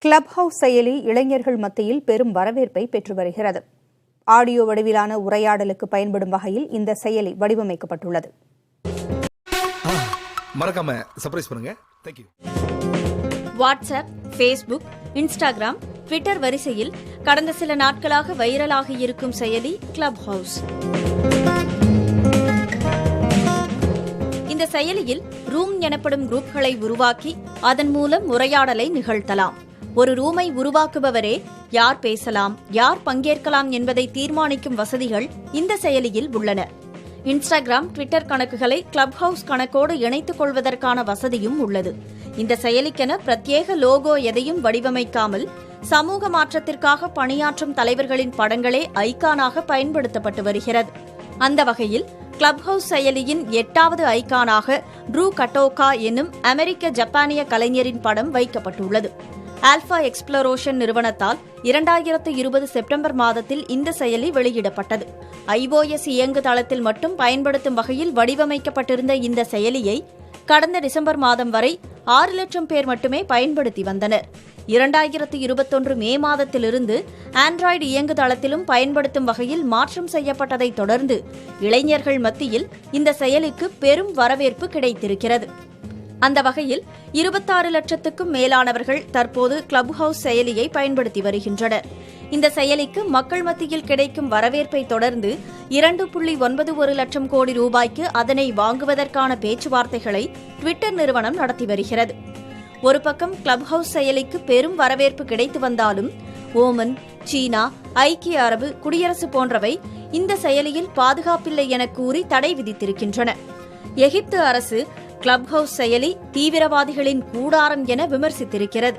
Clubhouse செயலி இளைஞர்கள் மத்தியில் பெரும் வரவேற்பை பெற்று வருகிறது. ஆடியோ வடிவிலான உரையாடலுக்கு பயன்படும் வகையில் இந்த செயலி வடிவமைக்கப்பட்டுள்ளது. மறக்காம சர்ப்ரைஸ் பண்ணுங்க. Thank you. WhatsApp, Facebook, Instagram, Twitter வரிசையில் கடந்த சில நாட்களாக வைரலாக இருக்கும் செயலி Clubhouse. இந்த செயலியில் ரூம் எனப்படும் குரூப்களை உருவாக்கி அதன் மூலம் உரையாடலை நிகழ்த்தலாம். ஒரு ரூமை உருவாக்குபவரே யார் பேசலாம், யார் பங்கேற்கலாம் என்பதை தீர்மானிக்கும் வசதிகள் இந்த செயலியில் உள்ளன. இன்ஸ்டாகிராம், ட்விட்டர் கணக்குகளை Clubhouse கணக்கோடு இணைத்துக் கொள்வதற்கான வசதியும் உள்ளது. இந்த செயலிக்கென பிரத்யேக லோகோ எதையும் வடிவமைக்காமல் சமூக மாற்றத்திற்காக பணியாற்றும் தலைவர்களின் படங்களே ஐகானாக பயன்படுத்தப்பட்டு வருகிறது. அந்த வகையில் Clubhouse செயலியின் 8வது ஐகானாக ட்ரூ கட்டோகா என்னும் அமெரிக்க ஜப்பானிய கலைஞரின் படம் வைக்கப்பட்டுள்ளது. ஆல்பா எக்ஸ்ப்ளோரேஷன் நிறுவனத்தால் 2020 செப்டம்பர் மாதத்தில் இந்த செயலி வெளியிடப்பட்டது. iOS இயங்குதளத்தில் மட்டும் பயன்படுத்தும் வகையில் வடிவமைக்கப்பட்டிருந்த இந்த செயலியை கடந்த டிசம்பர் மாதம் வரை 6 லட்சம் பேர் மட்டுமே பயன்படுத்தி வந்தனர். 2021 மே மாதத்திலிருந்து ஆண்ட்ராய்டு இயங்குதளத்திலும் பயன்படுத்தும் வகையில் மாற்றம் செய்யப்பட்டதை தொடர்ந்து இளைஞர்கள் மத்தியில் இந்த செயலிக்கு பெரும் வரவேற்பு கிடைத்திருக்கிறது. அந்த வகையில் 26 லட்சத்துக்கும் மேலானவர்கள் தற்போது Clubhouse செயலியை பயன்படுத்தி வருகின்றனர். இந்த செயலிக்கு மக்கள் மத்தியில் கிடைக்கும் வரவேற்பை தொடர்ந்து 2.91 லட்சம் கோடி ரூபாய்க்கு அதனை வாங்குவதற்கான பேச்சுவார்த்தைகளை ட்விட்டர் நிறுவனம் நடத்தி வருகிறது. ஒரு பக்கம் Clubhouse செயலிக்கு பெரும் வரவேற்பு கிடைத்து வந்தாலும் ஓமன், சீனா, ஐக்கிய அரபு குடியரசு போன்றவை இந்த செயலியில் பாதுகாப்பில்லை என கூறி தடை விதித்திருக்கின்றன. எகிப்து அரசு Clubhouse செயலி தீவிரவாதிகளின் கூடாரம் என விமர்சித்திருக்கிறது.